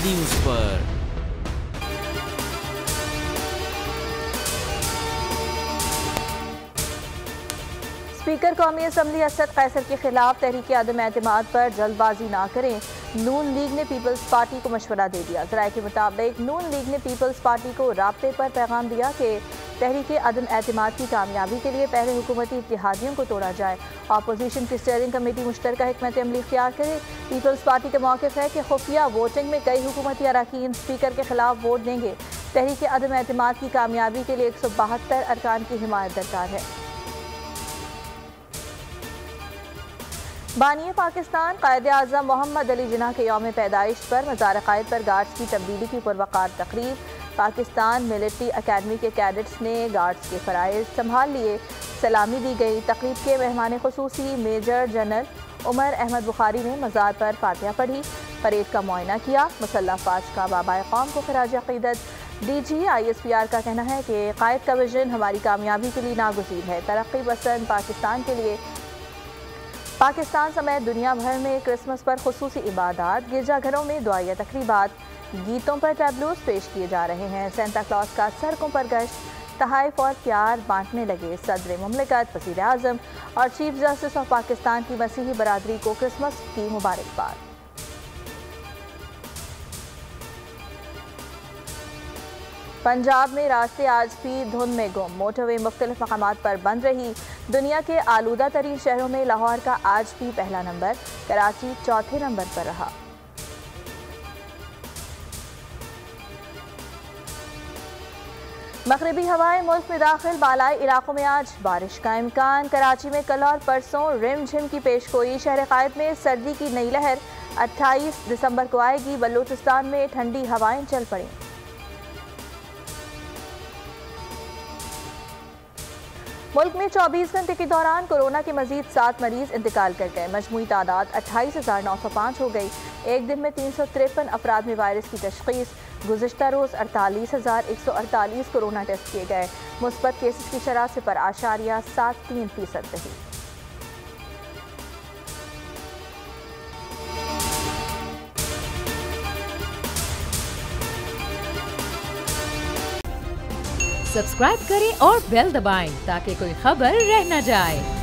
News पर। Speaker कौमी assembly Asad Qaiser के खिलाफ तहरीक अदम एतमाद पर जल्दबाजी ना करें, नून लीग ने पीपल्स पार्टी को मशवरा दे दिया। ज़राए के मुताबिक नून लीग ने पीपल्स पार्टी को राब्ते पर पैगाम दिया कि तहरीक अदम एतमाद की कामयाबी के लिए पहले हुकूमती इत्तेहादियों को तोड़ा जाए। अपोजिशन की स्टीयरिंग कमेटी मुश्तरका हिकमत अमली इख्तियार करे। पीपल्स पार्टी का मौक़िफ़ है कि खुफिया वोटिंग में कई हुकूमती अरकान स्पीकर के खिलाफ वोट देंगे। तहरीक अदम एतमाद की कामयाबी के लिए 172 अरकान की हिमायत दरकार है। बानी पाकिस्तान कायद-ए-आज़म मोहम्मद अली जिन्ना के यौम पैदाइश पर मज़ार क़ायद पर गार्ड्स की तब्दीली की पुरवकार तकरीब। पाकिस्तान मिलिट्री अकेडमी के कैडेट्स ने गार्ड्स के फ़राइज़ संभाल लिए, सलामी दी गई। तकरीब के मेहमान खुसूसी मेजर जनरल उमर अहमद बुखारी ने मज़ार पर फातिहा पढ़ी, परेड का मुआयना किया। मुसल्लह फ़ौज का बाबाए कौम को खिराज अक़ीदत। DG ISPR का कहना है कि क़ायद का विजन हमारी कामयाबी के लिए नागुज़ीर है। तरक्की पसंद पाकिस्तान के लिए पाकिस्तान समेत दुनिया भर में क्रिसमस पर खुसूसी इबादत, गिरजाघरों में दुआया तकरीबात, गीतों पर टैब्लोज पेश किए जा रहे हैं। सेंटा क्लॉज का सड़कों पर गश्त, तहाइफ और प्यार बांटने लगे। सदर मुमलिकत, वज़ीर आज़म और चीफ जस्टिस ऑफ पाकिस्तान की मसीही बरादरी को क्रिसमस की मुबारकबाद। पंजाब में रास्ते आज भी धुंध में गुम, मोटरवे मुख्तलिफ मकामात पर बंद रही। दुनिया के आलूदा तरीन शहरों में लाहौर का आज भी पहला नंबर, कराची चौथे नंबर पर रहा। मगरबी हवाएं मुल्क में दाखिल, बालाई इलाकों में आज बारिश का इम्कान। कराची में कल और परसों रिमझिम की पेशगोई। शहर क़ायद में सर्दी की नई लहर 28 दिसंबर को आएगी। बलूचिस्तान में ठंडी हवाएं चल पड़ी। मुल्क में 24 घंटे के दौरान कोरोना के मजीद 7 मरीज इंतकाल कर गए। मजमूई तादाद 28,905 हो गई। एक दिन में 353 अफराद में वायरस की तशख़ीस। गुज़िश्ता रोज़ 48,148 कोरोना टेस्ट किए गए। मुस्बत केसेस की शरह 0.73% रही। सब्सक्राइब करें और बेल दबाएं ताकि कोई खबर रह न जाए।